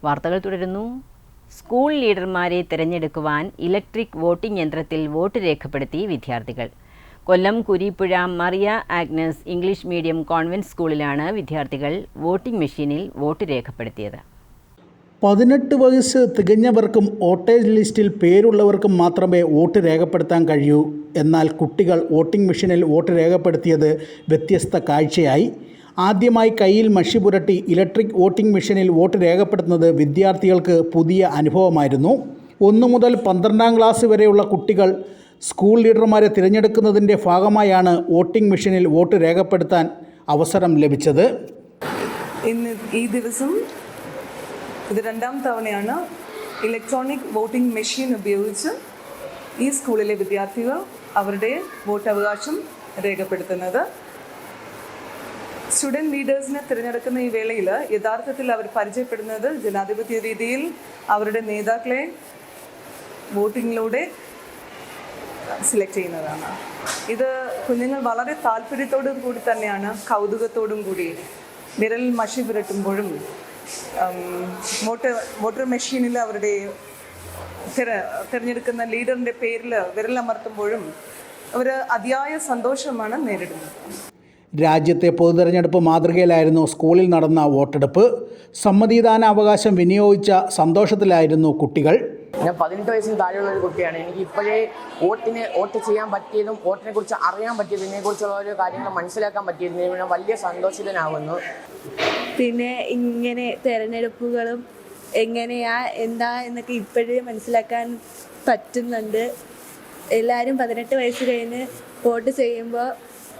വാർത്തകൾ തുടരുന്നു. സ്കൂൾ ലീഡർമാരെ തിരഞ്ഞെടുക്കുവാൻ ഇലക്ട്രിക് വോട്ടിംഗ് യന്ത്രത്തിൽ വോട്ട് രേഖപ്പെടുത്തി വിദ്യാർത്ഥികൾ. Kollam Kureepuzha Maria Agnes English medium convent സ്കൂളിലാണ് വിദ്യാർത്ഥികൾ വോട്ടിംഗ് മെഷീനിൽ വോട്ട് രേഖപ്പെടുത്തിയത്. 18 വയസ്സ് തികഞ്ഞവർക്കും വോട്ടേഴ്സ് ലിസ്റ്റിൽ പേരുള്ളവർക്കും മാത്രമേ വോട്ട് രേഖപ്പെടുത്താൻ കഴിയൂ. എന്നാൽ കുട്ടികൾ വോട്ടിംഗ് മെഷീനിൽ വോട്ട് രേഖപ്പെടുത്തിയത് വ്യത്യസ്ത കാഴ്ചയായി. ആദ്യമായി കയ്യിൽ മഷി പുരട്ടി ഇലക്ട്രിക് വോട്ടിംഗ് മെഷീനിൽ വോട്ട് രേഖപ്പെടുത്തുന്നത് വിദ്യാർത്ഥികൾക്ക് പുതിയ അനുഭവമായിരുന്നു. 1 മുതൽ 12ാം ക്ലാസ് വരെയുള്ള കുട്ടികൾ സ്കൂൾ ലീഡർമാരെ തിരഞ്ഞെടുക്കുന്നതിൻ്റെ ഭാഗമായാണ് വോട്ടിംഗ് മെഷീനിൽ വോട്ട് രേഖപ്പെടുത്താൻ അവസരം ലഭിച്ചത്. ഈ ദിവസം ഇത് 2ാം തവണയാണ് ഇലക്ട്രോണിക് വോട്ടിംഗ് മെഷീൻ ഉപയോഗിച്ച് ഈ സ്കൂളിലെ വിദ്യാർത്ഥികൾ അവരുടെ വോട്ടവകാശം രേഖപ്പെടുത്തുന്നത്. സ്റ്റുഡൻറ് ലീഡേഴ്സിനെ തിരഞ്ഞെടുക്കുന്ന ഈ വേളയിൽ യഥാർത്ഥത്തിൽ അവർ പരിചയപ്പെടുന്നത് ജനാധിപത്യ രീതിയിൽ അവരുടെ നേതാക്കളെ വോട്ടിങ്ങിലൂടെ സെലക്ട് ചെയ്യുന്നതാണ്. ഇത് കുഞ്ഞുങ്ങൾ വളരെ താല്പര്യത്തോടും കൂടി തന്നെയാണ്, കൗതുകത്തോടും കൂടി വിരൽ മഷി പുരട്ടുമ്പോഴും വോട്ടർ മെഷീനിൽ അവരുടെ തിരഞ്ഞെടുക്കുന്ന ലീഡറിൻ്റെ പേരിൽ വിരലമർത്തുമ്പോഴും അവർ അതിയായ സന്തോഷമാണ് നേരിടുന്നത്. രാജ്യത്തെ പൊതുതെരഞ്ഞെടുപ്പ് മാതൃകയിലായിരുന്നു സ്കൂളിൽ നടന്ന വോട്ടെടുപ്പ്. സമ്മതിദാനാവകാശം വിനിയോഗിച്ച സന്തോഷത്തിലായിരുന്നു കുട്ടികൾ. ഞാൻ 18 വയസ്സിന് താഴെയുള്ള ഒരു കുട്ടിയാണ്. എനിക്ക് ഇപ്പോഴേ വോട്ട് ചെയ്യാൻ പറ്റിയതും വോട്ടിനെ കുറിച്ച് അറിയാൻ പറ്റിയതും ഇതിനെക്കുറിച്ചുള്ള ഓരോ കാര്യങ്ങൾ മനസ്സിലാക്കാൻ പറ്റിയതും ഞാൻ വലിയ സന്തോഷിതനാകുന്നു. പിന്നെ ഇങ്ങനെ തിരഞ്ഞെടുപ്പുകളും എന്താ എന്നൊക്കെ ഇപ്പോഴേ മനസ്സിലാക്കാൻ പറ്റുന്നുണ്ട്. എല്ലാവരും 18 വയസ്സ് കഴിഞ്ഞ് വോട്ട് ചെയ്യുമ്പോൾ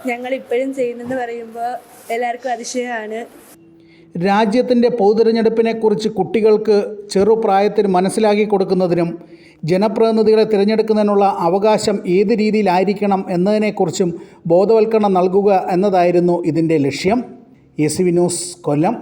ഞങ്ങൾ ഇപ്പോഴും ചെയ്യുന്നെന്ന് പറയുമ്പോൾ എല്ലാവർക്കും അതിശയമാണ്. രാജ്യത്തിൻ്റെ പൊതുതെരഞ്ഞെടുപ്പിനെക്കുറിച്ച് കുട്ടികൾക്ക് ചെറുപ്രായത്തിൽ മനസ്സിലാക്കി കൊടുക്കുന്നതിനും ജനപ്രതിനിധികളെ തിരഞ്ഞെടുക്കുന്നതിനുള്ള അവകാശം ഏത് രീതിയിലായിരിക്കണം എന്നതിനെക്കുറിച്ചും ബോധവൽക്കരണം നൽകുക എന്നതായിരുന്നു ഇതിൻ്റെ ലക്ഷ്യം. ACV ന്യൂസ്, കൊല്ലം.